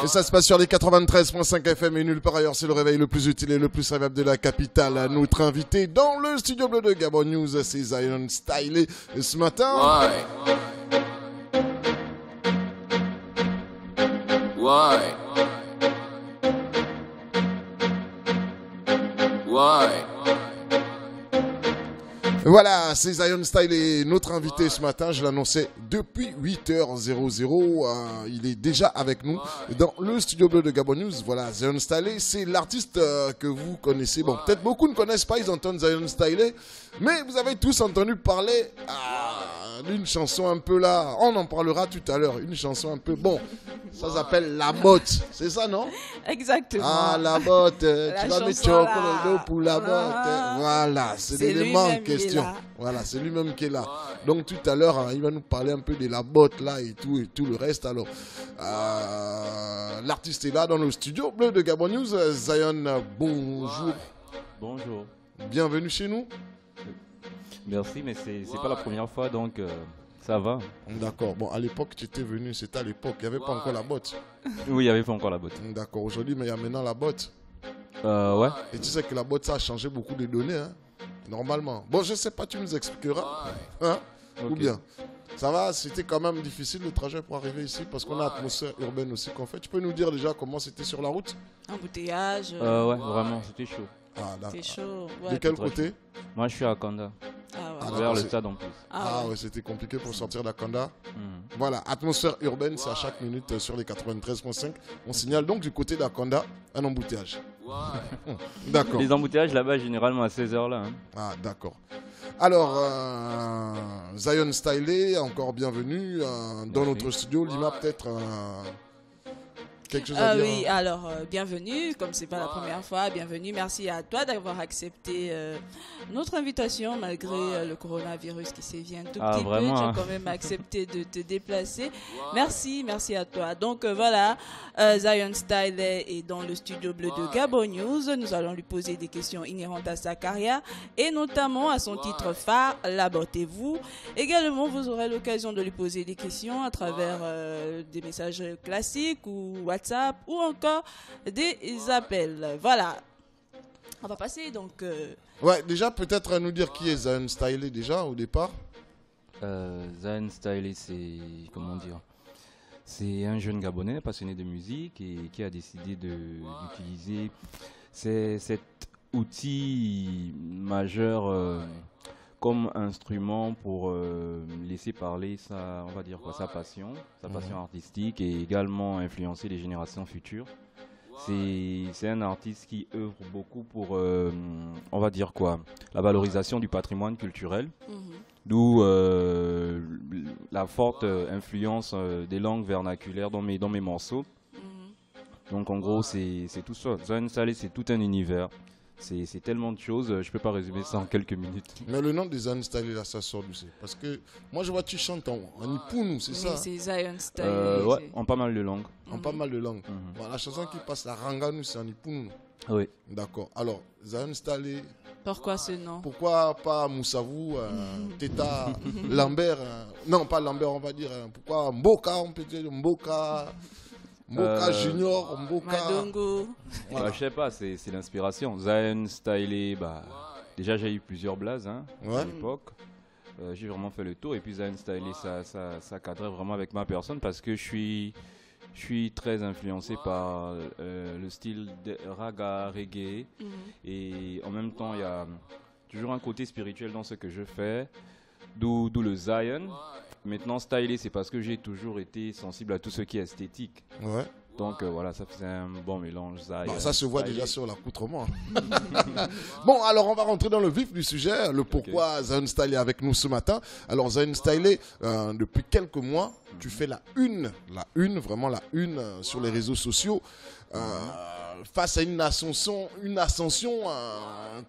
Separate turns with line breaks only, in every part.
Et ça se passe sur les 93.5 FM et nulle part ailleurs. C'est le réveil le plus utile et le plus rêvable de la capitale. Notre invité dans le studio bleu de Gabon News, c'est Zion Stylé. Et ce matin... Voilà, c'est Zion Stylé, notre invité ce matin. Je l'annonçais depuis 8h00. Il est déjà avec nous dans le studio bleu de Gabon News. Voilà, Zion Stylé, c'est l'artiste que vous connaissez. Bon, peut-être beaucoup ne connaissent pas, ils entendent Zion Stylé. Mais vous avez tous entendu parler d'une chanson un peu là. On en parlera tout à l'heure. Une chanson un peu, bon, ça s'appelle La Botte. C'est ça, non?
Exactement.
Ah, La Botte. Tu vas mettre chocolat pour La Botte. Voilà, c'est l'élément en question. Voilà, c'est lui-même qui est là. Donc tout à l'heure, il va nous parler un peu de La Botte là et tout le reste. Alors, l'artiste est là dans le studio bleu de Gabon News. Zion, bonjour.
Bonjour.
Bienvenue chez nous.
Merci, mais c'est pas la première fois, donc ça va.
D'accord. Bon, à l'époque, tu étais venu, c'était à l'époque, il n'y avait pas encore La Botte.
Oui, il n'y avait pas encore La Botte.
D'accord, aujourd'hui, mais il y a maintenant La Botte.
Ouais.
Et tu sais que La Botte, ça a changé beaucoup de données, hein, normalement. Bon, je sais pas, tu nous expliqueras. Hein? Okay. Ou bien. Ça va, c'était quand même difficile le trajet pour arriver ici parce qu'on a l'atmosphère urbaine aussi qu'on fait. Tu peux nous dire déjà comment c'était sur la route?
Embouteillage.
Ouais, vraiment, c'était chaud.
C'était chaud. Ouais.
De quel côté?
Moi, je suis à Kanda. Vers le stade en plus.
Ouais, c'était compliqué pour sortir d'Akanda. Voilà, atmosphère urbaine, c'est à chaque minute sur les 93.5. On signale donc du côté d'Akanda un embouteillage. D'accord.
Les embouteillages là-bas, généralement à 16h là. Hein.
Ah, d'accord. Alors, Zion Stylé, encore bienvenue dans notre studio. Lima, peut-être quelque chose à dire?
Oui, alors bienvenue, comme c'est pas la première fois, bienvenue. Merci à toi d'avoir accepté notre invitation malgré le coronavirus qui sévit un tout petit peu. Tu as quand même accepté de te déplacer. Merci à toi. Donc voilà, Zion Stylé est dans le studio bleu de Gabon News. Nous allons lui poser des questions inhérentes à sa carrière et notamment à son titre phare, La Botte. Et vous, également, vous aurez l'occasion de lui poser des questions à travers des messages classiques ou WhatsApp ou encore des appels. Voilà. On va passer donc...
Ouais, déjà peut-être à nous dire qui est Zion Stylé déjà au départ.
Zion Stylé, c'est... comment dire? C'est un jeune Gabonais passionné de musique et qui a décidé d'utiliser cet outil majeur comme instrument pour laisser parler sa, on va dire quoi, sa passion artistique et également influencer les générations futures. C'est un artiste qui œuvre beaucoup pour, on va dire quoi, la valorisation du patrimoine culturel, d'où la forte influence des langues vernaculaires dans mes morceaux. Donc en gros, c'est tout ça. Zion Stylé, c'est tout un univers. C'est tellement de choses, je ne peux pas résumer ça en quelques minutes.
Mais le nom des Zion Stylé, là, ça sort d'où c'est? Parce que moi, je vois que tu chantes en Ipounou, c'est ça?
Oui, c'est Zion Stylé.
Ouais, en pas mal de langues.
En pas mal de langues. Bon, la chanson qui passe, la Ranganou, c'est en Ipounou.
Oui.
D'accord. Alors, Zion Stylé.
Pourquoi ce nom?
Pourquoi pas Moussavou, Teta, Lambert? Non, pas Lambert, on va dire. Pourquoi Mboka, on peut dire Mboka? Mboka Junior, Mboka...
Madongo.
Voilà. Bah, je sais pas, c'est l'inspiration. Zion Stylé, bah, déjà j'ai eu plusieurs blazes à l'époque. J'ai vraiment fait le tour. Et puis Zion Stylé, ça cadrait vraiment avec ma personne parce que je suis très influencé par le style de raga, reggae. Et en même temps, il y a toujours un côté spirituel dans ce que je fais. D'où le Zion. Maintenant, stylé, c'est parce que j'ai toujours été sensible à tout ce qui est esthétique. Ouais. Donc voilà, ça faisait un bon mélange. Zion,
ça se voit déjà sur l'accoutrement. Bon, alors on va rentrer dans le vif du sujet, le pourquoi Zion Stylé est avec nous ce matin. Alors Zion Stylé, depuis quelques mois, tu fais la une sur les réseaux sociaux. Face à une ascension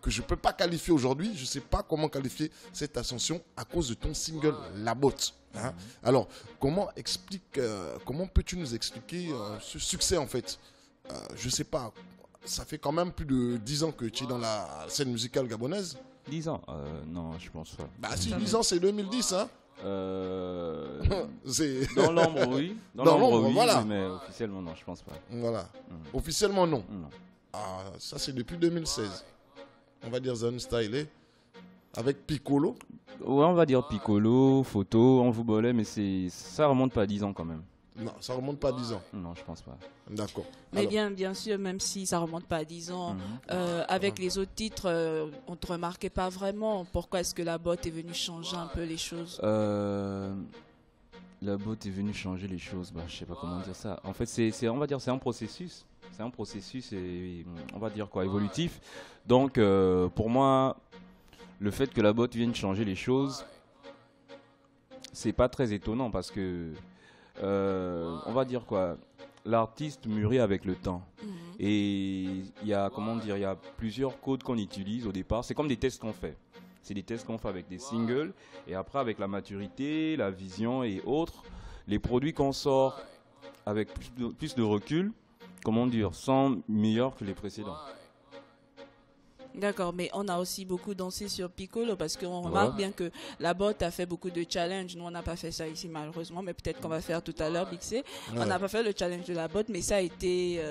que je ne peux pas qualifier aujourd'hui. Je ne sais pas comment qualifier cette ascension à cause de ton single La Botte. Hein? Alors, comment peux-tu nous expliquer ce succès en fait? Je ne sais pas, ça fait quand même plus de 10 ans que tu es dans la scène musicale gabonaise.
10 ans Non, je pense pas.
Bah si, 10 ans c'est 2010, hein.
Dans l'ombre, oui. Dans l'ombre, oui, voilà. Mais officiellement, non, je pense pas.
Voilà. Officiellement, non. Ah, ça, c'est depuis 2016. On va dire Zion Stylé. Avec Piccolo.
Ouais, on va dire Piccolo, Photo, On vous bolait, mais ça remonte pas à 10 ans quand même.
Non, ça remonte pas à 10 ans.
Non, je pense pas.
D'accord.
Mais bien sûr, même si ça remonte pas à 10 ans, avec les autres titres, on ne te remarquait pas vraiment. Pourquoi est-ce que la botte est venue changer un peu les choses?
La botte est venue changer les choses. Bah, je sais pas comment dire ça. En fait, on va dire, c'est un processus. C'est un processus, on va dire quoi, évolutif. Donc, pour moi, le fait que la botte vienne changer les choses, c'est pas très étonnant parce que on va dire quoi, l'artiste mûrit avec le temps. Et il y a plusieurs codes qu'on utilise au départ. C'est comme des tests qu'on fait. C'est des tests qu'on fait avec des singles. Et après, avec la maturité, la vision et autres, les produits qu'on sort avec plus de recul, sont meilleurs que les précédents.
D'accord, mais on a aussi beaucoup dansé sur Piccolo parce qu'on remarque bien que la botte a fait beaucoup de challenges. Nous, on n'a pas fait ça ici malheureusement, mais peut-être qu'on va faire tout à l'heure, Bixé. On n'a pas fait le challenge de la botte, mais ça a été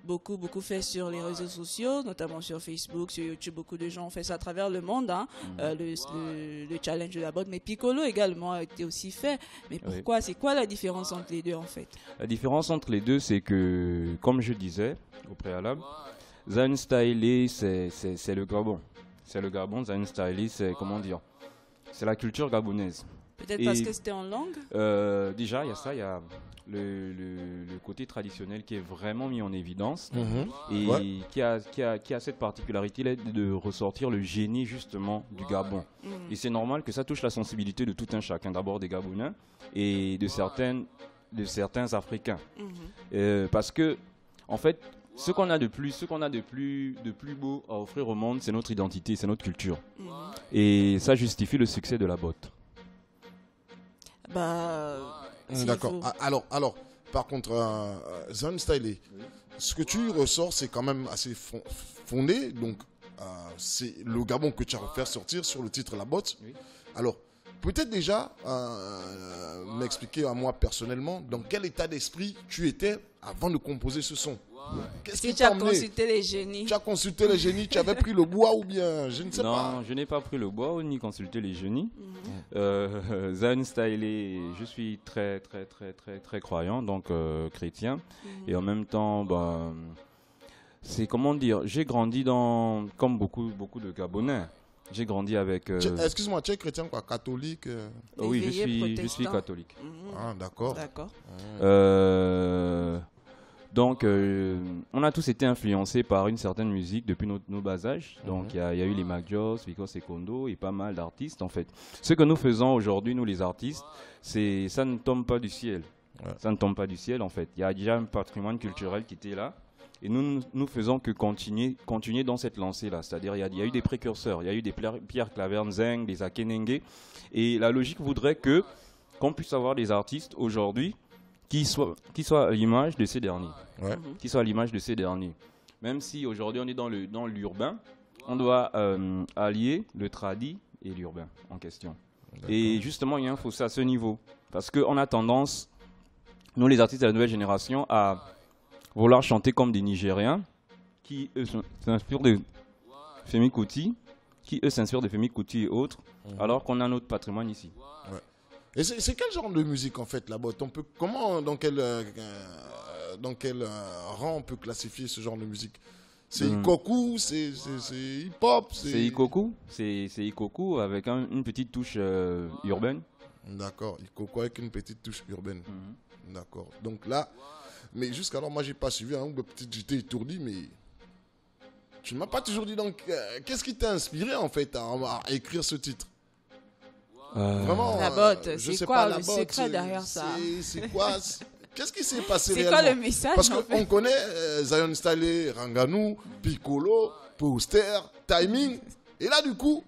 beaucoup fait sur les réseaux sociaux, notamment sur Facebook, sur YouTube. Beaucoup de gens ont fait ça à travers le monde, le challenge de la botte. Mais Piccolo également a été aussi fait. Mais pourquoi? C'est quoi la différence entre les deux en fait?
La différence entre les deux, c'est que, comme je disais au préalable, Zion Stylé, c'est le Gabon. C'est le Gabon. Zion Stylé, c'est c'est la culture gabonaise.
Peut-être parce que c'était en langue.
Déjà, il y a ça, il y a le côté traditionnel qui est vraiment mis en évidence et qui a cette particularité de ressortir le génie justement du Gabon. Et c'est normal que ça touche la sensibilité de tout un chacun, d'abord des Gabonais et de certains Africains, parce que en fait, ce qu'on a de plus beau à offrir au monde, c'est notre identité, c'est notre culture. Et ça justifie le succès de la botte.
D'accord. Alors, par contre, Zion Stylé, ce que tu ressors, c'est quand même assez fondé. Donc, c'est le Gabon que tu as fait sortir sur le titre La Botte. Alors, peut-être déjà m'expliquer à moi personnellement dans quel état d'esprit tu étais avant de composer ce son.
Qu'est-ce qui t'a amené? Tu as consulté les génies.
Tu as consulté les génies, tu avais pris le bois ou bien, je ne sais pas.
Non, je n'ai pas pris le bois ni consulté les génies. Zion Stylé, je suis très croyant, donc chrétien. Et en même temps, c'est j'ai grandi comme beaucoup de Gabonais. J'ai grandi avec...
Excuse-moi, tu es chrétien quoi? Catholique
Oui, je suis catholique.
Ah, d'accord.
Donc, on a tous été influencés par une certaine musique depuis nos bas âges. Donc, il y a eu les Majos, Vico Secondo et pas mal d'artistes, en fait. Ce que nous faisons aujourd'hui, nous les artistes, ça ne tombe pas du ciel. Ça ne tombe pas du ciel, en fait. Il y a déjà un patrimoine culturel qui était là. Et nous faisons que continuer dans cette lancée-là. C'est-à-dire, il y a eu des précurseurs. Il y a eu des Pierre Claverne-Zeng, des Akenenge. Et la logique voudrait qu'on puisse avoir des artistes aujourd'hui qui soient à l'image de ces derniers. Qui soient à l'image de ces derniers. Même si aujourd'hui on est dans l'urbain, on doit allier le tradi et l'urbain en question. Et justement, il y a un fossé à ce niveau. Parce qu'on a tendance, nous les artistes de la nouvelle génération, à vouloir chanter comme des Nigériens qui, eux, s'inspirent de Femi Kuti, et autres, alors qu'on a notre patrimoine ici.
Et c'est quel genre de musique en fait la botte? Dans quel rang on peut classifier ce genre de musique? C'est ikoku, c'est hip-hop,
c'est ikoku, c'est ikoku avec une petite touche urbaine.
D'accord, ikoku avec une petite touche urbaine. D'accord. Donc là, mais jusqu'alors moi j'ai pas suivi, j'étais étourdi, mais tu ne m'as pas toujours dit donc qu'est-ce qui t'a inspiré en fait à écrire ce titre? Vraiment,
la botte, c'est quoi le secret derrière ça?
C'est quoi? Qu'est-ce qui s'est passé réellement?
C'est quoi le message?
Parce qu'on connaît Zion Stylé, Ranganou, Piccolo, Poster, Timing. Et là, du coup,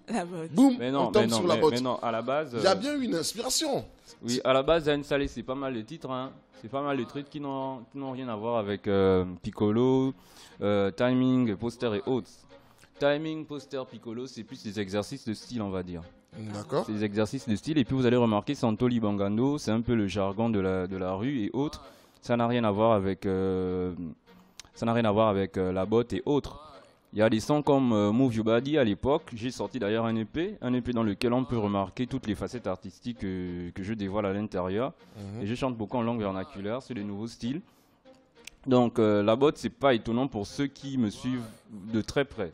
boum, on tombe sur la botte.
Mais non, à la base...
Il y a bien eu une inspiration.
Oui, à la base, Zion Stylé, c'est pas mal de titres. Hein. C'est pas mal de trucs qui n'ont rien à voir avec Piccolo, Timing, Poster et autres. Timing, Poster, Piccolo, c'est plus des exercices de style, on va dire.
D'accord.
C'est des exercices de style. Et puis vous allez remarquer Santo Libangando, c'est un peu le jargon de la rue et autres. Ça n'a rien à voir avec, la botte et autres. Il y a des sons comme Move Your Body à l'époque. J'ai sorti d'ailleurs un EP dans lequel on peut remarquer toutes les facettes artistiques que je dévoile à l'intérieur. Et je chante beaucoup en langue vernaculaire, c'est des nouveaux styles. Donc la botte, c'est pas étonnant pour ceux qui me suivent de très près.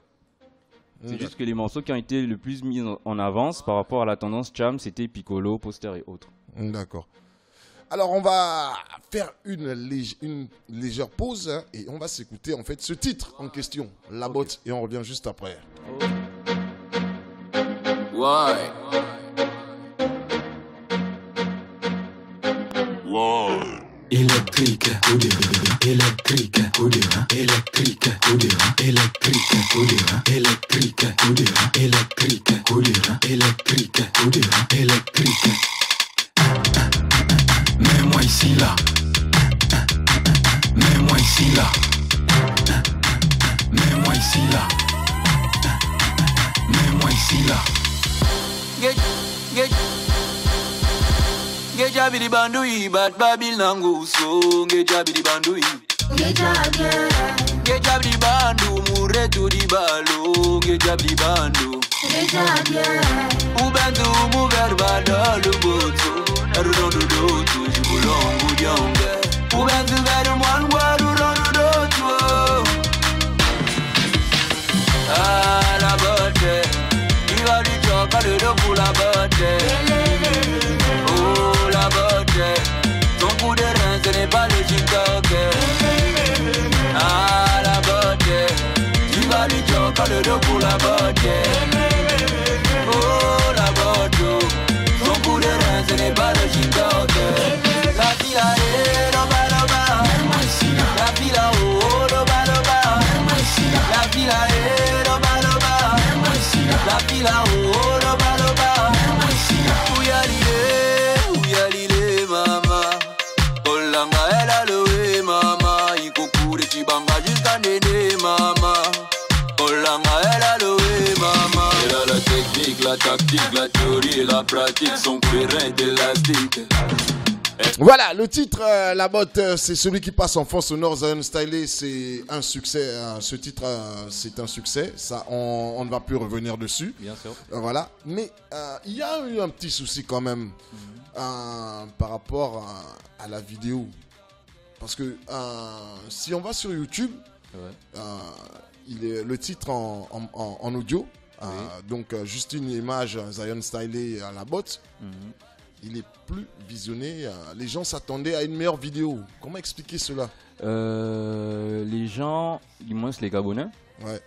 C'est juste que les morceaux qui ont été le plus mis en avance par rapport à la tendance Cham, c'était Piccolo, Poster et autres.
D'accord. Alors on va faire une légère pause hein, et on va s'écouter en fait ce titre en question, La Botte, et on revient juste après.
Why? Électrique, électrique, électrique, électrique, électrique, électrique, électrique, électrique, électrique. Mets-moi ici là. Mets-moi ici là. Mets-moi ici là. Mets-moi ici là. Geja bidi bandui, bat babil nangu so. Geja bidi bandui. Geja bidi bandu, muretu di balo. Geja bidi bandu. Ubandu muver badalu boto. Arudondo dotu, jibulongu dionge. Ubandu veru mwanwa arudondo dotu. Ah, la botte. Il va du choc à l'eau pour la botte. Oh, la botte. Ton coup de rein, ce n'est pas le TikTok. Ah, la botte. Il va du choc à l'eau pour la botte. Oh, la botte. Ton coup de rein, ce n'est pas le TikTok. La fila est loba loba. La fila oh loba loba. La fila est loba loba. La fila oh loba loba. Uyalile mama. Olanga ela loe mama. Ikokure chibanga jusqu'à nene mama. Olanga ela loe mama. Elle a la technique, la tactique, la théorie et la pratique. Son cuir est élastique.
Voilà, le titre, La Botte, c'est celui qui passe en fond sonore. Zion Stylé, c'est un succès. Ce titre, c'est un succès. Ça, on ne va plus revenir dessus.
Bien sûr.
Voilà. Mais il y a eu un petit souci quand même par rapport à la vidéo. Parce que si on va sur YouTube, le titre en audio, donc juste une image Zion Stylé à La Botte, il est plus visionné. Les gens s'attendaient à une meilleure vidéo. Comment expliquer cela?
Les gens, du moins les Gabonais,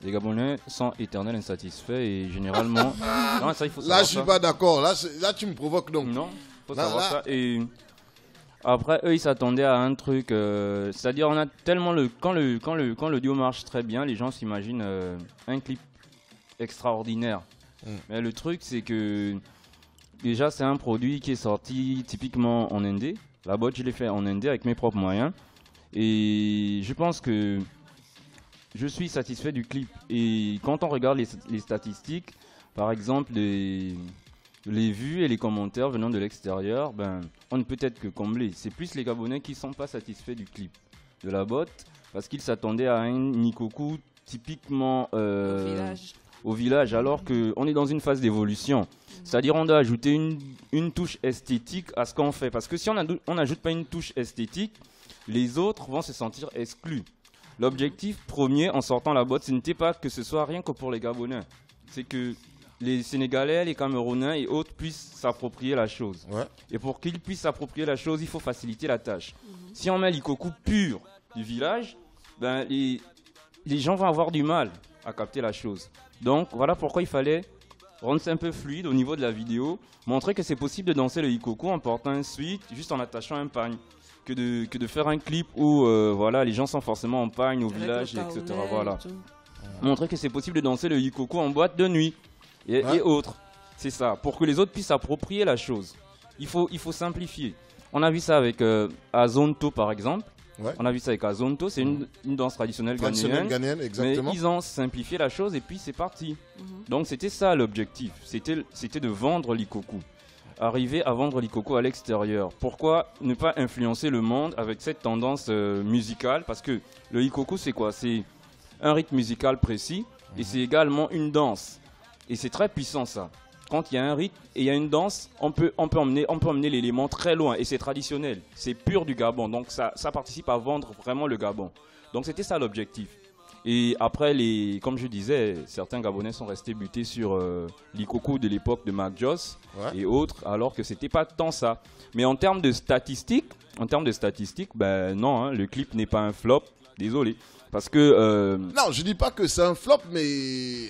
les Gabonais sont éternels insatisfaits et généralement... non, ça, il faut
là, je suis pas d'accord. Là, tu me provoques donc.
Non, il faut savoir ça. Et après, eux, ils s'attendaient à un truc. C'est-à-dire, on a tellement quand l'audio marche très bien, les gens s'imaginent un clip extraordinaire. Mais le truc, c'est que déjà, c'est un produit qui est sorti typiquement en indé. La botte, je l'ai fait en indé avec mes propres moyens. Et je pense que je suis satisfait du clip. Et quand on regarde les statistiques, par exemple, les vues et les commentaires venant de l'extérieur, on ne peut être que comblé. C'est plus les Gabonais qui ne sont pas satisfaits du clip de la botte parce qu'ils s'attendaient à un Nikoku typiquement au village, alors qu'on est dans une phase d'évolution. C'est-à-dire on doit ajouter une touche esthétique à ce qu'on fait. Parce que si on n'ajoute pas une touche esthétique, les autres vont se sentir exclus. L'objectif premier en sortant la botte, ce n'était pas que ce soit rien que pour les Gabonais. C'est que les Sénégalais, les Camerounais et autres puissent s'approprier la chose. Et pour qu'ils puissent s'approprier la chose, il faut faciliter la tâche. Si on met l'Ikoku pur du village, les gens vont avoir du mal à capter la chose. Donc voilà pourquoi il fallait rendre ça un peu fluide au niveau de la vidéo, montrer que c'est possible de danser le Ikoku en portant un sweat, juste en attachant un pagne, que de faire un clip où les gens sont forcément en pagne au village, etc. Voilà. Montrer que c'est possible de danser le Ikoku en boîte de nuit et autres. C'est ça, pour que les autres puissent s'approprier la chose. Il faut simplifier. On a vu ça avec Azonto par exemple.
Ouais.
On a vu ça avec Azonto, c'est une danse traditionnelle ghanéenne,
exactement.
Mais ils ont simplifié la chose et puis c'est parti. Donc c'était ça l'objectif, c'était de vendre l'Ikoku. Arriver à vendre l'Ikoku à l'extérieur. Pourquoi ne pas influencer le monde avec cette tendance musicale? Parce que le Ikoku, c'est quoi? C'est un rythme musical précis et c'est également une danse. Et c'est très puissant ça. Quand il y a un rythme et il y a une danse, on peut emmener l'élément très loin et c'est traditionnel. C'est pur du Gabon, donc ça participe à vendre vraiment le Gabon. Donc c'était ça l'objectif. Et après, comme je disais, certains Gabonais sont restés butés sur l'Ikoku de l'époque de Mac Joss et autres, alors que c'était pas tant ça. Mais en termes de statistiques, ben non, hein, le clip n'est pas un flop, désolé. Parce que...
Non, je dis pas que c'est un flop, mais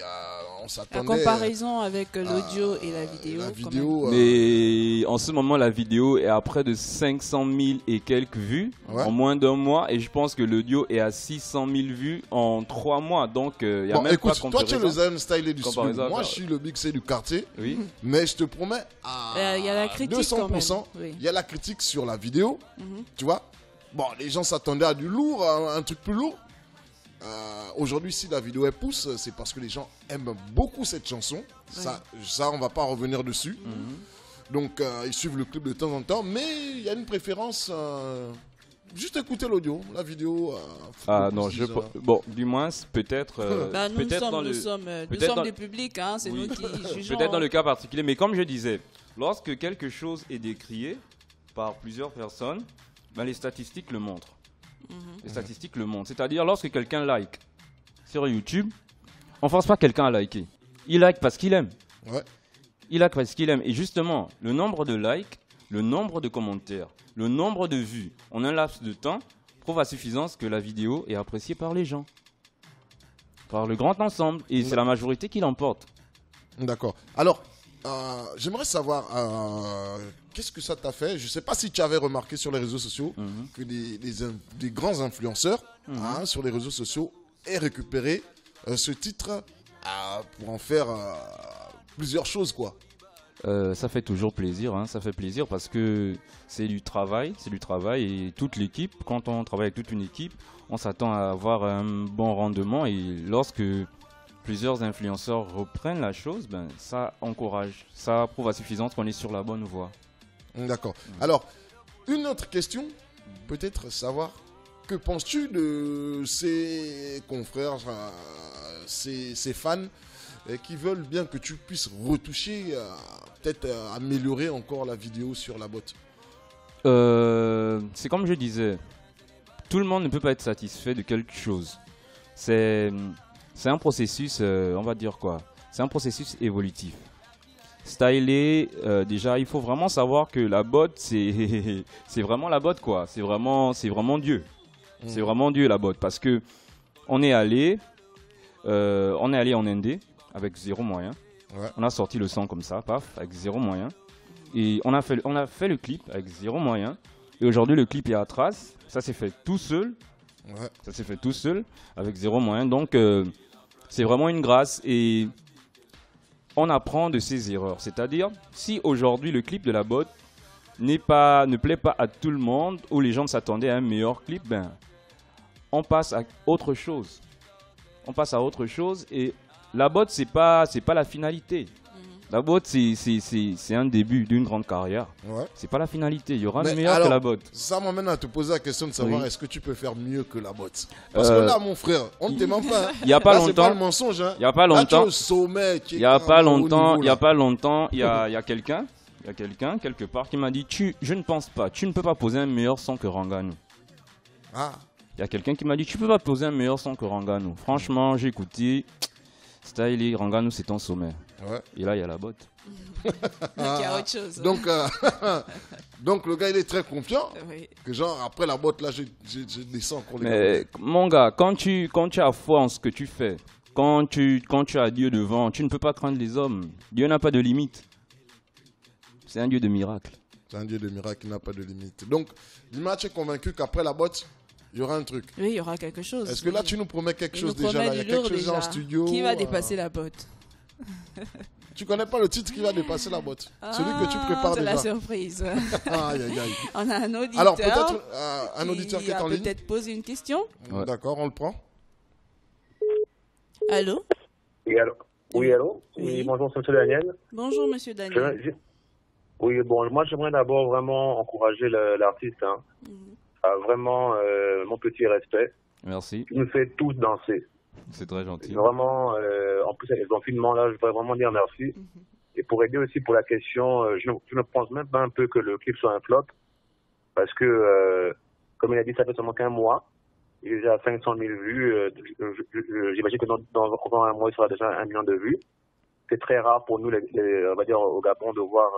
on s'attendait...
En comparaison avec l'audio et la vidéo.
Mais en ce moment, la vidéo est à près de 500 000 et quelques vues en moins d'un mois. Et je pense que l'audio est à 600 000 vues en 3 mois. Donc, il y a même pas de comparaison.
Toi, tu es le Zion Stylé du studio. Moi, je suis le Big C du quartier.
Oui.
Mais je te promets, à
y a la critique
200%, il y a la critique sur la vidéo. Tu vois? Bon, les gens s'attendaient à du lourd, un truc plus lourd. Aujourd'hui, si la vidéo elle pousse, c'est parce que les gens aiment beaucoup cette chanson. Ça, on va pas revenir dessus. Donc, ils suivent le clip de temps en temps, mais il y a une préférence. Juste écouter l'audio, la vidéo.
Non, bon, du moins, peut-être.
Nous sommes du public, hein, c'est nous qui jugeons.
Peut-être dans le cas particulier, mais comme je disais, lorsque quelque chose est décrié par plusieurs personnes, ben, les statistiques le montrent. Les statistiques le montrent. C'est-à-dire, lorsque quelqu'un like sur YouTube, on ne force pas quelqu'un à liker. Il like parce qu'il aime. Il like parce qu'il aime. Et justement, le nombre de likes, le nombre de commentaires, le nombre de vues en un laps de temps prouve à suffisance que la vidéo est appréciée par les gens. Par le grand ensemble. Et c'est la majorité qui l'emporte.
D'accord. Alors, j'aimerais savoir... qu'est-ce que ça t'a fait? Je ne sais pas si tu avais remarqué sur les réseaux sociaux que des grands influenceurs sur les réseaux sociaux aient récupéré ce titre pour en faire plusieurs choses, quoi.
Ça fait toujours plaisir, hein, ça fait plaisir parce que c'est du travail et toute l'équipe, quand on travaille avec toute une équipe, on s'attend à avoir un bon rendement et lorsque plusieurs influenceurs reprennent la chose, ben, ça encourage, ça prouve à suffisance qu'on est sur la bonne voie.
D'accord. Alors, une autre question, peut-être savoir, que penses-tu de ces confrères, ces fans qui veulent bien que tu puisses retoucher, peut-être améliorer encore la vidéo sur la botte?
C'est comme je disais, tout le monde ne peut pas être satisfait de quelque chose. C'est un processus, on va dire quoi? C'est un processus évolutif. Styler, déjà, il faut vraiment savoir que la botte, c'est vraiment la botte, quoi. C'est vraiment Dieu. C'est vraiment Dieu, la botte. Parce que on est allé en Indé avec 0 moyen. On a sorti le son comme ça, paf, avec 0 moyen. Et on a fait le clip avec 0 moyen. Et aujourd'hui, le clip est à trace. Ça s'est fait tout seul. Ça s'est fait tout seul avec 0 moyen. Donc, c'est vraiment une grâce. Et on apprend de ses erreurs. C'est-à-dire, si aujourd'hui le clip de la botte ne plaît pas à tout le monde, ou les gens s'attendaient à un meilleur clip, ben, on passe à autre chose. On passe à autre chose et la botte, c'est pas la finalité. La botte, c'est un début d'une grande carrière. C'est pas la finalité. Il y aura le meilleur que la botte.
Ça m'amène à te poser la question de savoir est-ce que tu peux faire mieux que la botte? Parce que là, mon frère, on ne te ment pas.
Il n'y a pas longtemps. C'est
pas le mensonge.
Il n'y a pas longtemps.
Il n'y a pas
longtemps. Il y a quelqu'un quelque part qui m'a dit je ne pense pas. Tu ne peux pas poser un meilleur son que Rangano. Il y a quelqu'un qui m'a dit tu peux pas poser un meilleur son que Rangano. Franchement, j'ai écouté. Style Rangano, c'est ton sommet. Et là, il y a la botte.
Donc, il y a autre chose.
Donc, le gars, il est très confiant. Que genre, après la botte, là, je descends encore les
Mais, mon gars, quand tu as foi en ce que tu fais, quand tu as Dieu devant, tu ne peux pas craindre les hommes. Dieu n'a pas de limite. C'est un Dieu de miracle.
C'est un Dieu de miracle qui n'a pas de limite. Donc, Lima, tu es convaincu qu'après la botte, il y aura un truc.
Oui, il y aura quelque chose.
Est-ce que là, tu nous promets quelque chose déjà là? Il y a quelque chose en studio.
Qui va dépasser la botte?
Tu connais pas le titre qui va dépasser la boîte. Celui que tu prépares déjà.
C'est la surprise.
Aïe, aïe, aïe.
On a un auditeur.
Alors, peut-être un auditeur qui est en ligne.
Peut-être poser une question.
Ouais.
D'accord, on le prend.
Allô?
Oui, allô? Oui, allô? Oui, bonjour, c'est M. Daniel.
Bonjour, monsieur Daniel.
Oui, bon, moi, j'aimerais d'abord vraiment encourager l'artiste. Hein. Vraiment, mon petit respect.
Merci.
Il nous fait tous danser.
C'est très gentil.
Vraiment, en plus, avec le confinement, là, je voudrais vraiment dire merci. Et pour aider aussi pour la question, je ne pense même pas un peu que le clip soit un flop. Parce que, comme il a dit, ça fait seulement qu'un mois. Il est déjà à 500 000 vues. J'imagine que dans un mois, il sera déjà 1 million de vues. C'est très rare pour nous, on va dire, au Gabon, de voir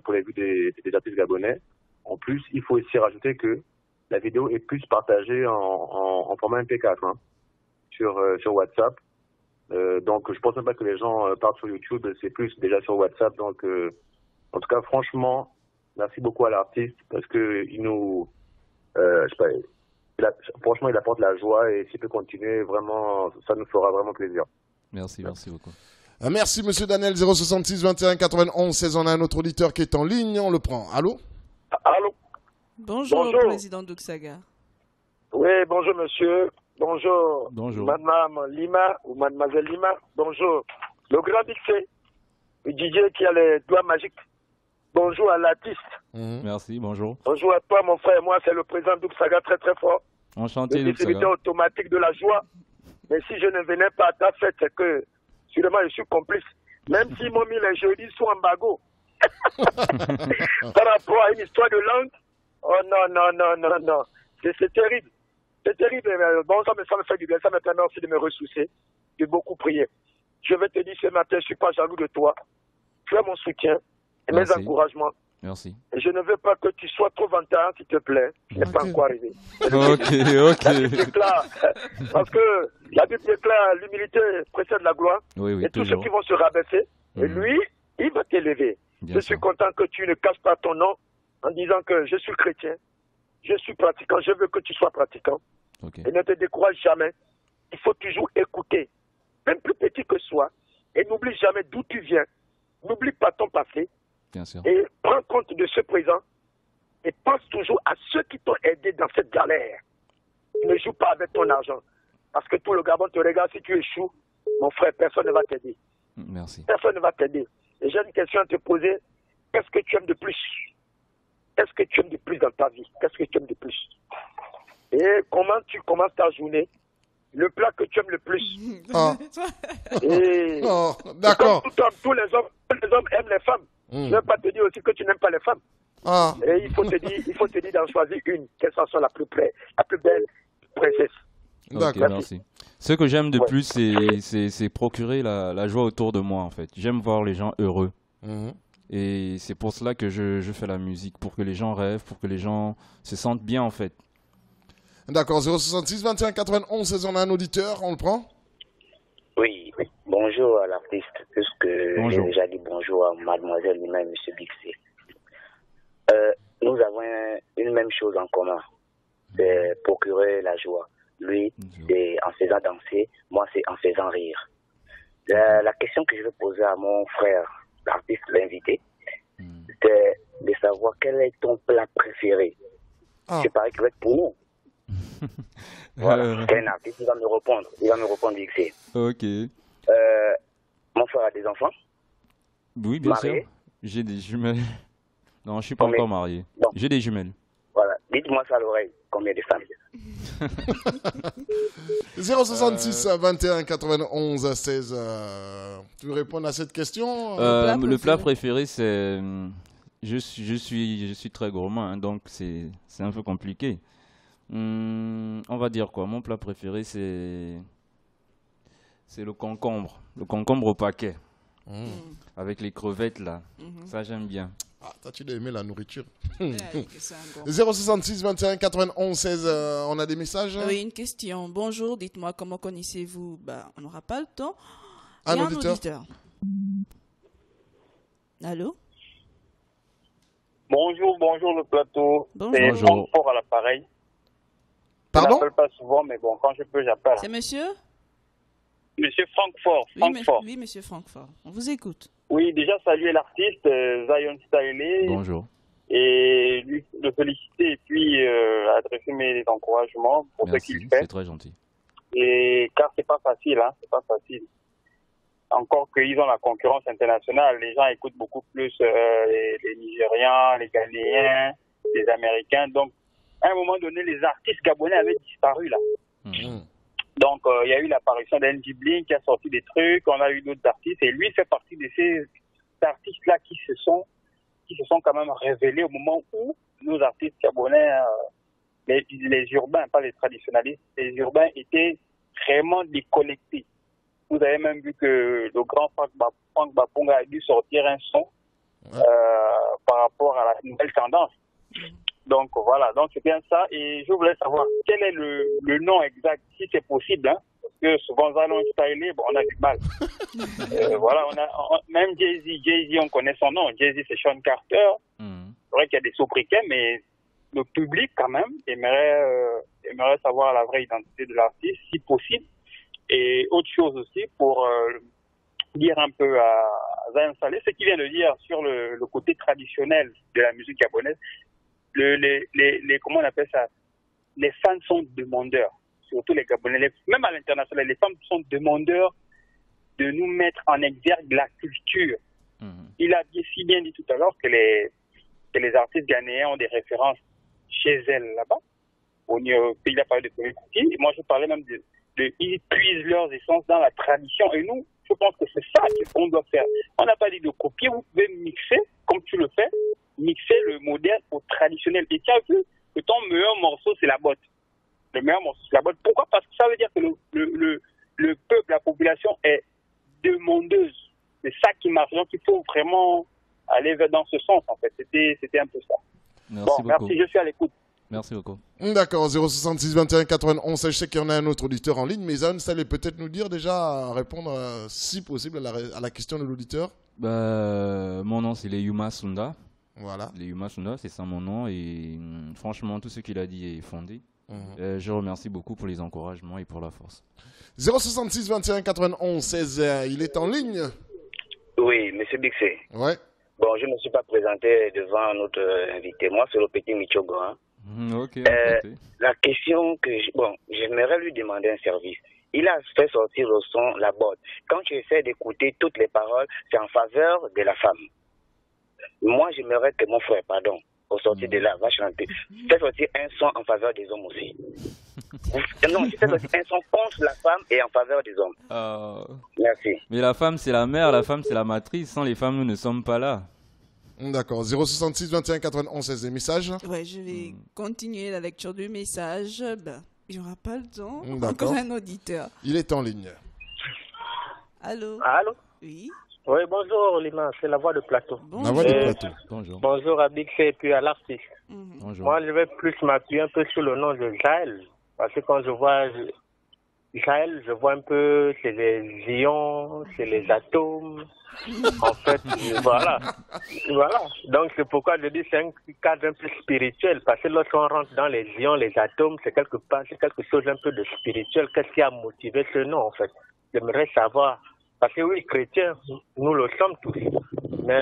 pour les vues des artistes gabonais. En plus, il faut aussi rajouter que la vidéo est plus partagée en format MP4 hein, sur WhatsApp. Donc, je pense même pas que les gens partent sur YouTube, c'est plus déjà sur WhatsApp. Donc, en tout cas, franchement, merci beaucoup à l'artiste parce que il nous, je sais pas, franchement, il apporte la joie et s'il peut continuer, vraiment, ça nous fera vraiment plaisir.
Merci beaucoup.
Merci, monsieur Daniel, 066 21 91 16. On a un autre auditeur qui est en ligne, on le prend. Allô?
Allô?
Bonjour, président Douksaga.
Oui, bonjour, monsieur. Bonjour,
bonjour.
Madame Lima ou Mademoiselle Lima. Bonjour, le grand Bixé, le DJ qui a les doigts magiques. Bonjour à l'artiste.
Merci, bonjour.
Bonjour à toi, mon frère. Moi, c'est le président Douksaga, très très fort.
Enchanté,
le distributeur automatique de la joie. Mais si je ne venais pas à ta fête, c'est que, sûrement, je suis complice. Même si m'ont mis les jeudis sous embargo. Par rapport à une histoire de langue. Oh non. C'est terrible. C'est terrible. Bon, ça me fait du bien. Ça me permet aussi de me ressourcer, de beaucoup prier. Je vais te dire ce matin, je ne suis pas jaloux de toi. Tu as mon soutien et mes encouragements.
Merci.
Et je ne veux pas que tu sois trop vantant, s'il te plaît. Je n'ai pas encore arrivé.
Ok.
La Bible déclare, parce que la Bible déclare l'humilité précède la gloire.
Oui,
et tous ceux qui vont se rabaisser, et lui, il va t'élever. Je suis content que tu ne caches pas ton nom en disant que je suis chrétien, je suis pratiquant, je veux que tu sois pratiquant. Et ne te décourage jamais. Il faut toujours écouter, même plus petit que soi, et n'oublie jamais d'où tu viens. N'oublie pas ton passé.
Bien sûr.
Et prends compte de ce présent et pense toujours à ceux qui t'ont aidé dans cette galère. Ne joue pas avec ton argent. Parce que tout le Gabon te regarde, si tu échoues, mon frère, personne ne va t'aider.
Merci.
Personne ne va t'aider. Et j'ai une question à te poser. Qu'est-ce que tu aimes de plus? Qu'est-ce que tu aimes de plus dans ta vie? Qu'est-ce que tu aimes de plus? Et comment tu commences ta journée? Le plat que tu aimes le plus. Et
d'accord.
Tous les hommes aiment les femmes. Je ne vais pas te dire aussi que tu n'aimes pas les femmes. Et il faut te dire d'en choisir une, qu'elle soit la plus belle princesse.
D'accord. Merci. Ce que j'aime de plus, c'est procurer la joie autour de moi, en fait. J'aime voir les gens heureux. Et c'est pour cela que je fais la musique, pour que les gens rêvent, pour que les gens se sentent bien, en fait.
D'accord, 066 21 91 16, on a un auditeur, on le prend?
Oui. Bonjour à l'artiste, puisque j'ai déjà dit bonjour à mademoiselle Lima et monsieur Bixé. Nous avons une même chose en commun, c'est procurer la joie. Lui, c'est en faisant danser, moi, c'est en faisant rire. La question que je vais poser à mon frère, l'artiste, l'invité, c'est de savoir quel est ton plat préféré. Je parie qu'il va être pour nous. Voilà, c'est un artiste, il va me répondre Bixé.
Ok.
Mon frère a des enfants?
Oui, bien sûr. J'ai des jumelles. Non, je suis pas encore marié. Bon. J'ai des jumelles.
Voilà. Dites-moi ça à l'oreille. Combien de femmes?
066 21 91 16. Tu veux répondre à cette question?
Le plat préféré, c'est... Je suis très gourmand, hein, donc c'est un peu compliqué. On va dire quoi? Mon plat préféré, c'est le concombre. Le concombre au paquet. Avec les crevettes, là. Ça, j'aime bien.
Toi, tu dois aimer la nourriture. 066 21 91 16. On a des messages?
Oui, une question. Bonjour, dites-moi, comment connaissez-vous? On n'aura pas le temps.
Un auditeur.
Allô?
Bonjour le plateau.
Bonjour.
C'est Fort à l'appareil.
Pardon?
Je n'appelle pas souvent, mais bon, quand je peux, j'appelle.
C'est monsieur?
Monsieur Francfort.
Oui, monsieur Francfort. On vous écoute.
Oui, déjà saluer l'artiste Zion Styley.
Bonjour.
Et lui le féliciter et puis adresser mes encouragements pour ce qu'il fait.
C'est très gentil.
Et car c'est pas facile, hein, c'est pas facile. Encore qu'ils ont la concurrence internationale, les gens écoutent beaucoup plus les Nigérians, les Ghanéens, les Américains. Donc, à un moment donné, les artistes gabonais avaient disparu là. Donc, il y a eu l'apparition d'Andy Blink qui a sorti des trucs, on a eu d'autres artistes, et lui fait partie de ces artistes-là qui se sont quand même révélés au moment où nos artistes gabonais, les urbains, pas les traditionnalistes, les urbains étaient vraiment déconnectés. Vous avez même vu que le grand Franck Baponga a dû sortir un son par rapport à la nouvelle tendance. Donc voilà, donc c'est bien ça. Et je voulais savoir quel est le nom exact, si c'est possible, hein, parce que souvent Zion Styley, bon, on a du mal. Voilà, même Jay-Z, on connaît son nom. Jay-Z, c'est Sean Carter. C'est vrai qu'il y a des sobriquets, mais le public quand même aimerait savoir la vraie identité de l'artiste, si possible. Et autre chose aussi pour dire un peu à Zion Styley, ce qu'il vient de dire sur le côté traditionnel de la musique gabonaise. Comment on appelle ça? Les fans sont demandeurs, surtout les Gabonais, même à l'international, les fans sont demandeurs de nous mettre en exergue la culture. Il a si bien dit tout à l'heure que les artistes ghanéens ont des références chez elles là-bas. Il a parlé de Premier Kuti, et moi je parlais même ils puisent leurs essences dans la tradition, et nous, je pense que c'est ça qu'on doit faire. On n'a pas dit de copier, vous pouvez mixer, comme tu le fais, mixer le moderne au traditionnel. Et tu as vu que ton meilleur morceau, c'est la botte. Le meilleur morceau, c'est la botte. Pourquoi? Parce que ça veut dire que le peuple, la population est demandeuse. C'est ça qui marche. Donc, il faut vraiment aller dans ce sens, en fait. C'était un peu ça. Merci, je suis à l'écoute.
Merci beaucoup.
D'accord, 066 21 91. Je sais qu'il y en a un autre auditeur en ligne, mais Zion, ça allait peut-être nous dire déjà, répondre si possible à la question de l'auditeur.
Mon nom, c'est Leyuma Sunda.
Voilà.
Leyuma Sunda, c'est ça mon nom. Et franchement, tout ce qu'il a dit est fondé. Je remercie beaucoup pour les encouragements et pour la force.
066 21 91 16. Il est en ligne.
Oui, monsieur Bixé.
Ouais.
Bon, je ne me suis pas présenté devant notre invité. Moi, c'est le petit Michogo. Hein. La question que j'aimerais lui demander un service. Il a fait sortir le son La Botte. Quand tu essaies d'écouter toutes les paroles, c'est en faveur de la femme. Moi, j'aimerais que mon frère, au sortir de là, va chanter. Fais sortir un son en faveur des hommes aussi. Non, tu fais sortir un son contre la femme et en faveur des hommes. Merci.
Mais la femme, c'est la mère, la femme, c'est la matrice. Sans les femmes, nous ne sommes pas là.
D'accord. 066 21 91 16 des messages.
Ouais, je vais continuer la lecture du message. Il n'y aura pas le temps.
D'accord.
Encore un auditeur.
Il est en ligne.
Allô?
Allô?
Oui.
Oui, bonjour Lima, c'est la voix de plateau.
La voix de plateau.
Bonjour.
Bonjour à Big C et puis à l'artiste.
Bonjour.
Moi, je vais plus m'appuyer un peu sur le nom de Jaël. Parce que quand je vois Jaël, je vois un peu, c'est les ions, c'est les atomes. En fait, voilà. Donc, c'est pourquoi je dis c'est un cadre un peu spirituel. Parce que lorsqu'on rentre dans les ions, les atomes, c'est quelque chose un peu de spirituel. Qu'est-ce qui a motivé ce nom, en fait? J'aimerais savoir. Parce que oui, chrétiens, nous le sommes tous. Mais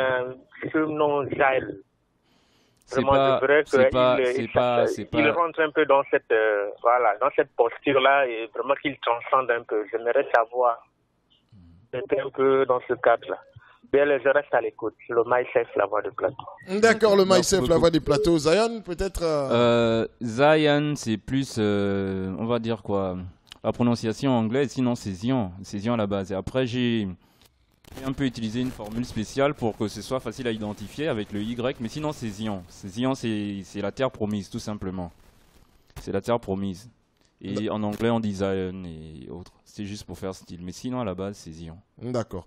ce nom Jaël, vraiment, je voudrais qu'il rentre un peu dans cette posture-là et vraiment qu'il transcende un peu. J'aimerais savoir un peu dans ce cadre-là. Bien, je reste à l'écoute. Le MySafe, la voix de plateau.
D'accord, le MySafe, la voix des plateaux. Zion, peut-être
Zion, c'est plus, on va dire quoi, la prononciation anglaise, sinon c'est Zion à la base. Et après, j'ai un peu utilisé une formule spéciale pour que ce soit facile à identifier avec le Y, mais sinon c'est Zion. Zion, c'est la terre promise, tout simplement. C'est la terre promise. Et en anglais, on dit Zion et autres. C'est juste pour faire style. Mais sinon, à la base, c'est Zion.
D'accord.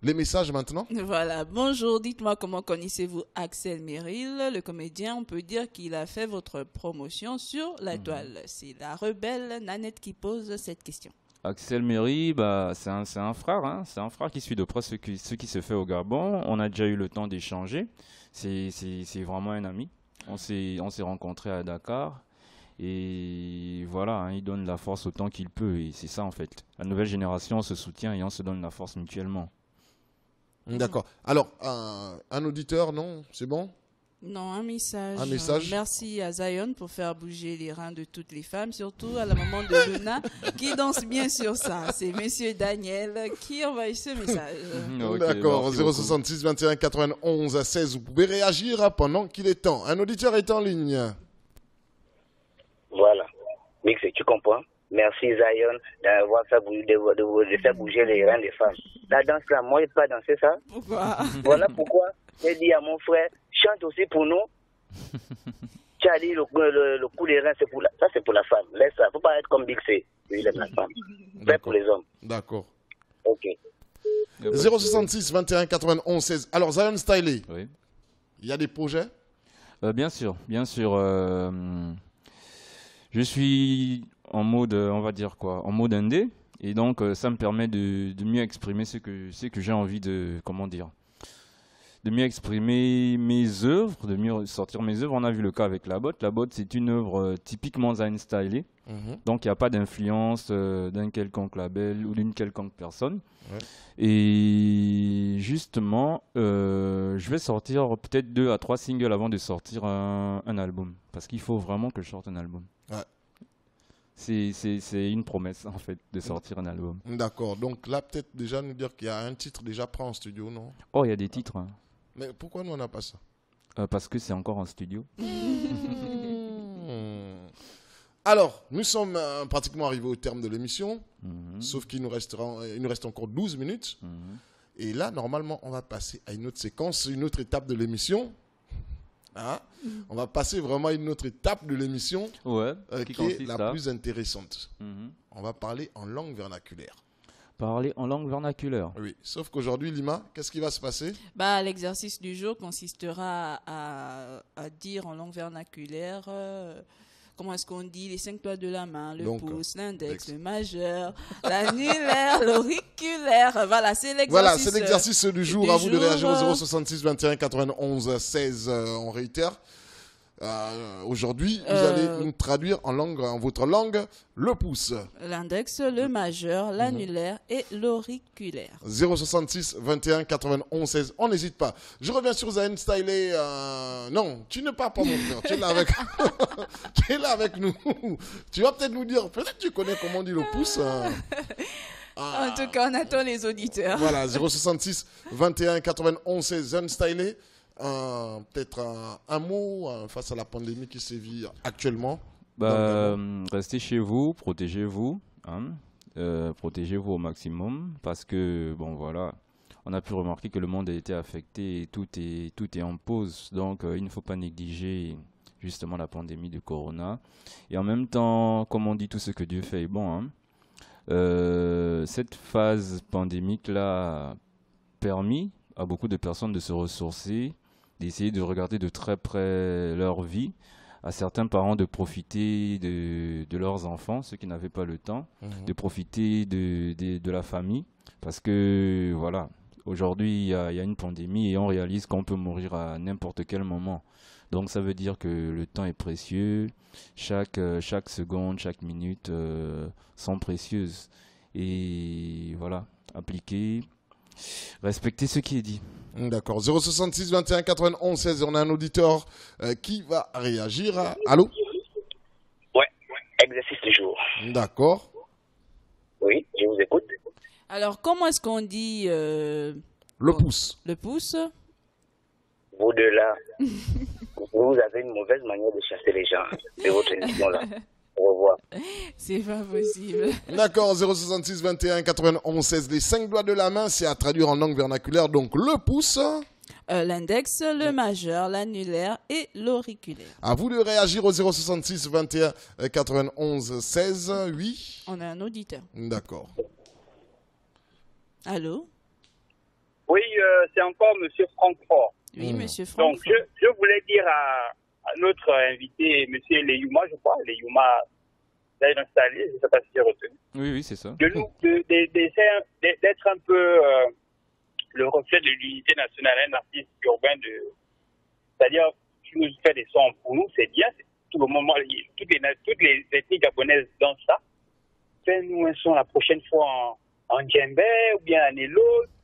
Les messages maintenant.
Voilà. Bonjour, dites-moi comment connaissez-vous Axel Merrill, le comédien. On peut dire qu'il a fait votre promotion sur la toile. C'est la rebelle Nanette qui pose cette question.
Axel Merrill, c'est un frère. Hein. C'est un frère qui suit de près ce qui se fait au Gabon. On a déjà eu le temps d'échanger. C'est vraiment un ami. On s'est rencontrés à Dakar. Et voilà, hein, il donne la force autant qu'il peut. Et c'est ça, en fait. La nouvelle génération se soutient et on se donne la force mutuellement.
D'accord. Alors, un auditeur, non? C'est bon?
Non, un message.
Un message.
Merci à Zion pour faire bouger les reins de toutes les femmes, surtout à la maman de Luna qui danse bien sur ça. C'est Monsieur Daniel qui envoie ce message.
Okay, d'accord, 066 21 91 16. Vous pouvez réagir pendant qu'il est temps. Un auditeur est en ligne.
Voilà. Mix, tu comprends? Merci Zion d'avoir fait de faire bouger les reins des femmes. La danse là, moi je ne peux pas danser ça.
Pourquoi?
Voilà pourquoi j'ai dit à mon frère, chante aussi pour nous. Tu as dit le coup des reins, c'est pour ça c'est pour la femme. Laisse ça, faut pas être comme Big C. Il aime la femme. Fait pour les hommes.
D'accord.
Ok.
066 21 91 16. Alors Zion Stylé,
oui.
Il y a des projets?
Bien sûr, bien sûr. Je suis en mode, on va dire quoi, en mode indé, et donc ça me permet de mieux exprimer ce que j'ai envie de, comment dire, de mieux exprimer mes œuvres, de mieux sortir mes œuvres. On a vu le cas avec La Botte. La Botte, c'est une œuvre typiquement Zion Stylé, donc il n'y a pas d'influence d'un quelconque label ou d'une quelconque personne. Ouais. Et justement, je vais sortir peut-être 2 à 3 singles avant de sortir un album, parce qu'il faut vraiment que je sorte un album. Ouais. C'est une promesse en fait de sortir un album.
D'accord, donc là peut-être déjà nous dire qu'il y a un titre déjà prêt en studio, non?
Oh, il y a des titres. Hein.
Mais pourquoi nous on n'a pas ça?
Parce que c'est encore en studio.
Alors, nous sommes pratiquement arrivés au terme de l'émission, sauf qu'il nous reste encore 12 minutes. Et là, normalement, on va passer à une autre séquence, une autre étape de l'émission. Hein? On va passer vraiment à une autre étape de l'émission qui est la plus intéressante. On va parler en langue vernaculaire.
Parler en langue vernaculaire.
Oui, sauf qu'aujourd'hui, Lima, qu'est-ce qui va se passer?
L'exercice du jour consistera à dire en langue vernaculaire... comment est-ce qu'on dit les 5 doigts de la main, le pouce, l'index, le majeur, l'annulaire, l'auriculaire. Voilà, c'est l'exercice.
Voilà, c'est l'exercice du jour. À vous de réagir au 066 21 91 16. On réitère. Aujourd'hui, vous allez nous traduire en votre langue le pouce,
l'index, le majeur, l'annulaire et l'auriculaire.
066 21 91 16. On n'hésite pas. Je reviens sur Zion Stylé. Non, tu ne pars pas, mon frère. Tu es là avec, tu es là avec nous. Tu vas peut-être nous dire, peut-être tu connais comment on dit le pouce.
En tout cas, on attend les auditeurs.
Voilà, 066 21 91 16. Zion Stylé. Peut-être un mot face à la pandémie qui sévit actuellement.
Restez chez vous, protégez-vous, hein, protégez-vous au maximum, parce que bon voilà, on a pu remarquer que le monde a été affecté et tout est en pause, donc il ne faut pas négliger justement la pandémie de Corona. Et en même temps, comme on dit, tout ce que Dieu fait est bon. Hein. Cette phase pandémique là a permis à beaucoup de personnes de se ressourcer, d'essayer de regarder de très près leur vie, à certains parents de profiter de leurs enfants, ceux qui n'avaient pas le temps, de profiter de la famille, parce que voilà, aujourd'hui il y a une pandémie et on réalise qu'on peut mourir à n'importe quel moment. Donc ça veut dire que le temps est précieux, chaque seconde, chaque minute sont précieuses. Et voilà, appliquer, respecter ce qui est dit.
D'accord. 066 21 91 16. On a un auditeur qui va réagir. Allô?
Ouais, exercice du jour.
D'accord.
Oui, je vous écoute.
Alors, comment est-ce qu'on dit
le pouce?
Le pouce?
Vous deux là, vous avez une mauvaise manière de chasser les gens de votre émission là. Au revoir.
C'est pas possible.
D'accord, 066 21 91 16. Les 5 doigts de la main, c'est à traduire en langue vernaculaire. Donc le pouce,
l'index, le majeur, l'annulaire et l'auriculaire.
À vous de réagir au 066 21 91 16. Oui.
On a un auditeur.
D'accord.
Allô?
Oui, c'est encore M. Francfort.
Oui, M. Francfort.
Donc, je voulais dire à notre invité, M. Leyouma, je crois, Leyouma Zion Stylé, je ne sais pas si j'ai retenu.
Oui, c'est ça.
D'être un peu le reflet de l'unité nationale, un artiste urbain, c'est-à-dire, tu nous fais des sons pour nous, c'est bien, tout le moment, toutes filles gabonaises dansent ça. Fais-nous un son la prochaine fois en djembé ou bien en élo.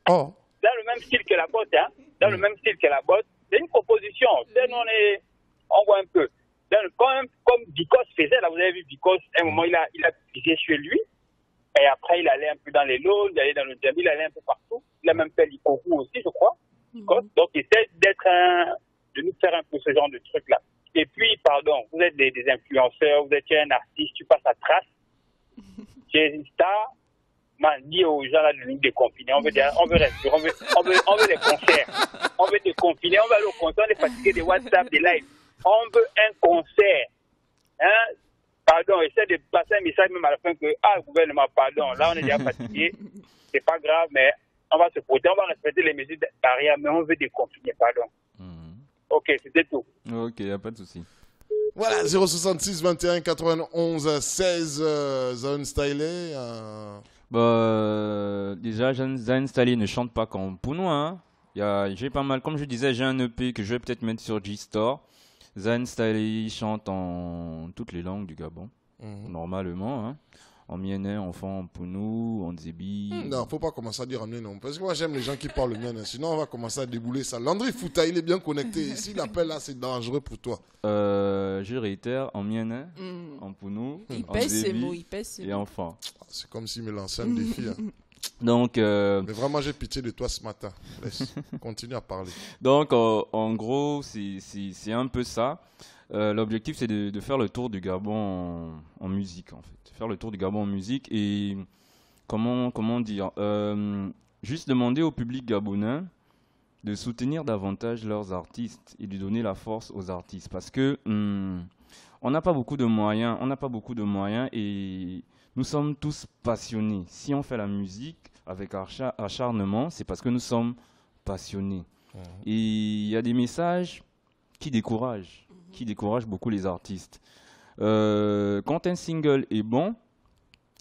Oh.
Dans le même style que la botte, hein. Dans le même style que la botte. C'est une proposition. On voit un peu. Comme Vicos faisait, là, vous avez vu Vicos, à un moment, il a pisé chez lui. Et après, il allait un peu dans les lots, il allait dans le djembé, il allait un peu partout. Il a même fait l'Ikoku aussi, je crois. Donc, il essaie de nous faire un peu ce genre de truc-là. Et puis, pardon, vous êtes des influenceurs, vous êtes un artiste, tu passes à trace. Tu es une star. Man, dis aux gens là de nous déconfiner. On veut des concerts. On veut déconfiner. On va aller au concert. On est fatigué des WhatsApp, des lives. On veut un concert. Hein? Pardon, essaie de passer un message même à la fin que, le gouvernement, pardon, là on est déjà fatigué. C'est pas grave, mais on va se protéger. On va respecter les mesures barrières, mais on veut déconfiner, pardon. Ok, c'était tout.
Ok, y a pas de souci.
Voilà, 066 21 91 16 Zone Stylé.
Déjà, Zane Stylé ne chante pas comme Pounou. Hein. J'ai pas mal, comme je disais, j'ai un EP que je vais peut-être mettre sur G-Store. Zane Stylé chante en toutes les langues du Gabon, normalement. Hein. En mienné, en Pounou, en Zébi.
Non, faut pas commencer à dire en mienné, non. Parce que moi, j'aime les gens qui parlent le mienné. Sinon, on va commencer à débouler ça. Landry Fouta, il est bien connecté. S'il appelle là, c'est dangereux pour toi.
Je réitère, en mienné, en Pounou, en Zébi et en Fan.
C'est comme s'il me lançait un défi. Hein.
Donc,
mais vraiment, j'ai pitié de toi ce matin. Laisse, continue à parler.
Donc, en gros, c'est un peu ça. L'objectif, c'est de faire le tour du Gabon en musique, en fait. Faire le tour du Gabon en musique et, comment dire, juste demander au public gabonais de soutenir davantage leurs artistes et de donner la force aux artistes. Parce que on n'a pas beaucoup de moyens, et nous sommes tous passionnés. Si on fait la musique avec acharnement, c'est parce que nous sommes passionnés. Et il y a des messages qui découragent beaucoup les artistes. Quand un single est bon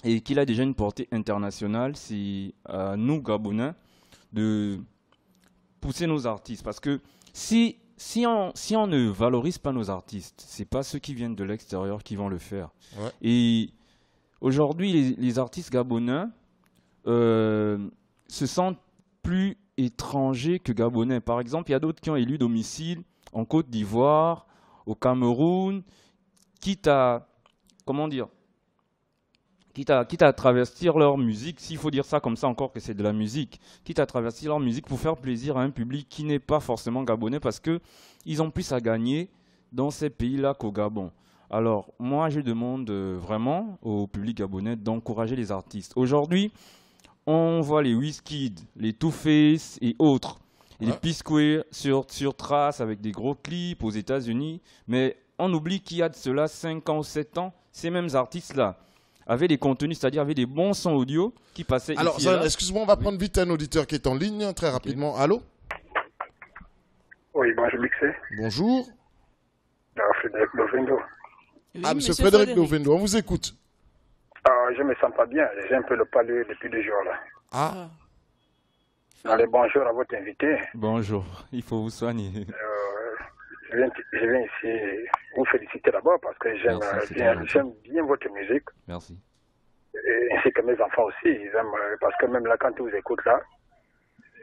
et qu'il a déjà une portée internationale, c'est à nous, Gabonais, de pousser nos artistes. Parce que si on ne valorise pas nos artistes, c'est pas ceux qui viennent de l'extérieur qui vont le faire. Ouais. Et aujourd'hui, les artistes gabonais se sentent plus étrangers que gabonais. Par exemple, il y a d'autres qui ont élu domicile en Côte d'Ivoire, au Cameroun, quitte à travestir leur musique, s'il faut dire ça comme ça encore que c'est de la musique, quitte à travestir leur musique pour faire plaisir à un public qui n'est pas forcément gabonais parce qu'ils ont plus à gagner dans ces pays-là qu'au Gabon. Alors, moi, je demande vraiment au public gabonais d'encourager les artistes. Aujourd'hui, on voit les Wizkid, les Two Face et autres, et les P-Square sur Trace avec des gros clips aux États-Unis, mais on oublie qu'il y a de cela 5 ans ou 7 ans, ces mêmes artistes-là avaient des contenus, c'est-à-dire avaient des bons sons audio qui passaient
alors,
ici et là.
Excuse-moi, on va prendre vite un auditeur qui est en ligne, très rapidement. Allô?
Oui, bonjour Mixé.
Bonjour.
Frédéric Lovendo.
Oui, monsieur Frédéric Lovendo, on vous écoute.
Je me sens pas bien, j'ai un peu le palais depuis 2 jours là.
Ah.
Allez, bonjour à votre invité.
Bonjour, il faut vous soigner.
Je viens ici vous féliciter d'abord parce que j'aime bien votre musique.
Merci.
Et ainsi que mes enfants aussi, ils aiment, parce que même là, quand ils vous écoutent là,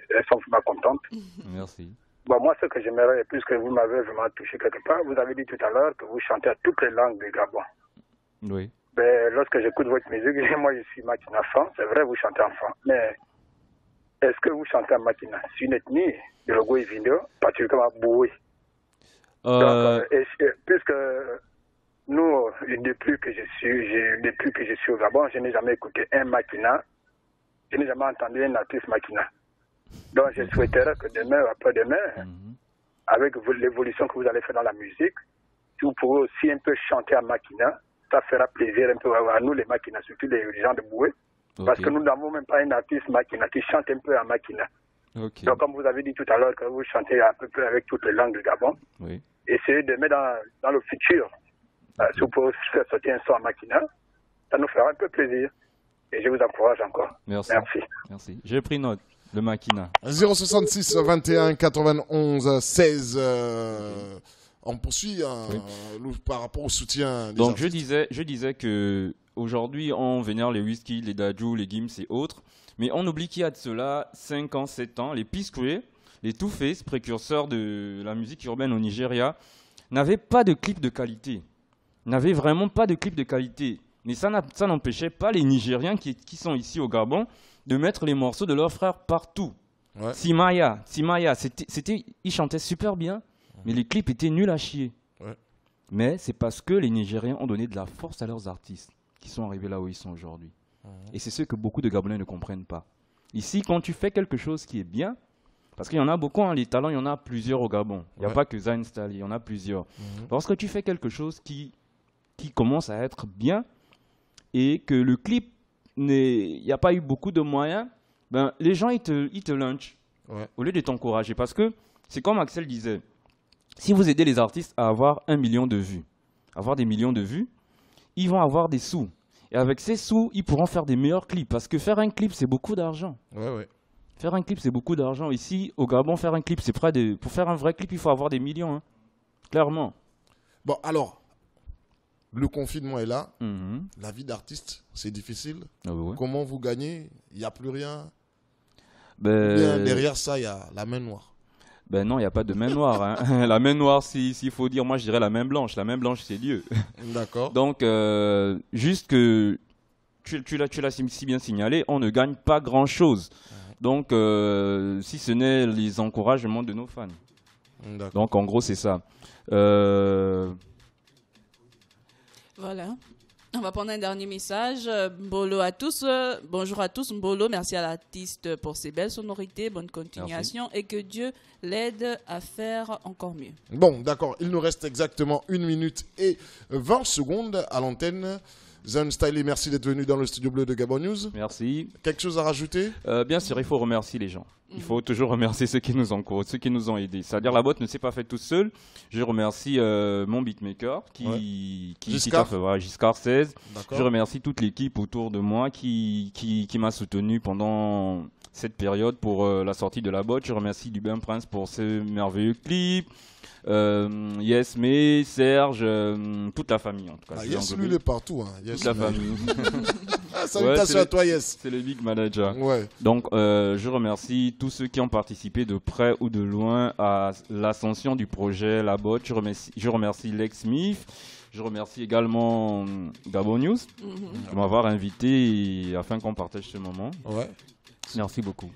elles sont vraiment contentes.
Merci.
Bon, moi, ce que j'aimerais, puisque vous m'avez vraiment touché quelque part, vous avez dit tout à l'heure que vous chantez à toutes les langues du Gabon.
Oui.
Ben, lorsque j'écoute votre musique, moi, je suis Makina fan, c'est vrai, vous chantez en fan, mais est-ce que vous chantez en Makina? C'est une ethnie de Logo et Vindo, particulièrement Boué. Donc, puisque nous, depuis que je suis au Gabon, je n'ai jamais écouté un Makina, je n'ai jamais entendu un artiste Makina. Donc, je souhaiterais que demain ou après-demain, avec l'évolution que vous allez faire dans la musique, si vous pouvez aussi un peu chanter à Makina, ça fera plaisir un peu à nous les Makina, surtout les gens de Boué, parce que nous n'avons même pas un artiste Makina qui chante un peu à Makina.
Okay.
Donc, comme vous avez dit tout à l'heure que vous chantez à peu près avec toutes les langues du Gabon, essayez de mettre dans le futur, si vous pouvez faire sortir un son à Makina, ça nous fera un peu plaisir. Et je vous encourage encore.
Merci. J'ai pris note de Makina.
066 21 91 16. on poursuit par rapport au soutien des
Donc
artistes.
je disais que aujourd'hui on vénère les Wizkid, les Dadju, les Gims et autres, mais on oublie qu'il y a de cela 5 ans, 7 ans, les P-Square, les Two-Face, précurseurs de la musique urbaine au Nigeria, n'avaient pas de clip de qualité. N'avaient vraiment pas de clip de qualité. Mais ça n'empêchait pas les Nigériens qui sont ici au Gabon de mettre les morceaux de leurs frères partout. Ouais. Timaya, il chantait super bien, mais les clips étaient nuls à chier. Ouais. Mais c'est parce que les Nigériens ont donné de la force à leurs artistes qui sont arrivés là où ils sont aujourd'hui. Et c'est ce que beaucoup de Gabonais ne comprennent pas. Ici, quand tu fais quelque chose qui est bien, parce qu'il y en a beaucoup, les talents, il y en a plusieurs au Gabon. Il n'y a pas que Zayn Style, il y en a plusieurs. Lorsque tu fais quelque chose qui commence à être bien et que le clip, il n'y a pas eu beaucoup de moyens, ben, les gens, ils te lynchent au lieu de t'encourager. Parce que c'est comme Axel disait, si vous aidez les artistes à avoir 1 million de vues, avoir des millions de vues, ils vont avoir des sous. Et avec ces sous, ils pourront faire des meilleurs clips. Parce que faire un clip, c'est beaucoup d'argent. Faire un clip, c'est beaucoup d'argent. Ici, au Gabon, faire un clip, c'est près de... Pour faire un vrai clip, il faut avoir des millions. Hein. Clairement.
Bon, alors, le confinement est là. La vie d'artiste, c'est difficile. Comment vous gagnez? Il n'y a plus rien. Bien, derrière ça, il y a la main noire.
Ben non, il n'y a pas de main noire. Hein. La main noire, s'il faut dire, moi je dirais la main blanche. La main blanche, c'est Dieu.
D'accord.
Donc, juste que tu l'as si bien signalé, on ne gagne pas grand-chose. Donc, si ce n'est les encouragements de nos fans. Donc, en gros, c'est ça.
Voilà. On va prendre un dernier message. Mbolo à tous. Bonjour à tous. Mbolo, merci à l'artiste pour ses belles sonorités. Bonne continuation. Merci. Et que Dieu l'aide à faire encore mieux.
Bon, d'accord. Il nous reste exactement 1 minute et 20 secondes à l'antenne. Zayn Style, merci d'être venu dans le studio bleu de Gabon News.
Merci.
Quelque chose à rajouter?
Bien sûr, il faut remercier les gens. Il faut toujours remercier ceux qui nous encouragent, ceux qui nous ont aidés. C'est-à-dire la boîte ne s'est pas faite toute seule. Je remercie mon beatmaker qui
Giscard.
Giscard 16. Je remercie toute l'équipe autour de moi qui m'a soutenu pendant cette période pour la sortie de la boîte. Je remercie Dubin Prince pour ce merveilleux clip. Yes, mais Serge, toute la famille en tout cas.
Yes, lui il est partout. Hein.
Yes, toute la famille.
Salutations à toi, Yes.
C'est le big manager. Donc, je remercie tous ceux qui ont participé de près ou de loin à l'ascension du projet La Botte. Je remercie Lex Smith. Je remercie également Gabon News de m'avoir invité afin qu'on partage ce moment. Merci beaucoup.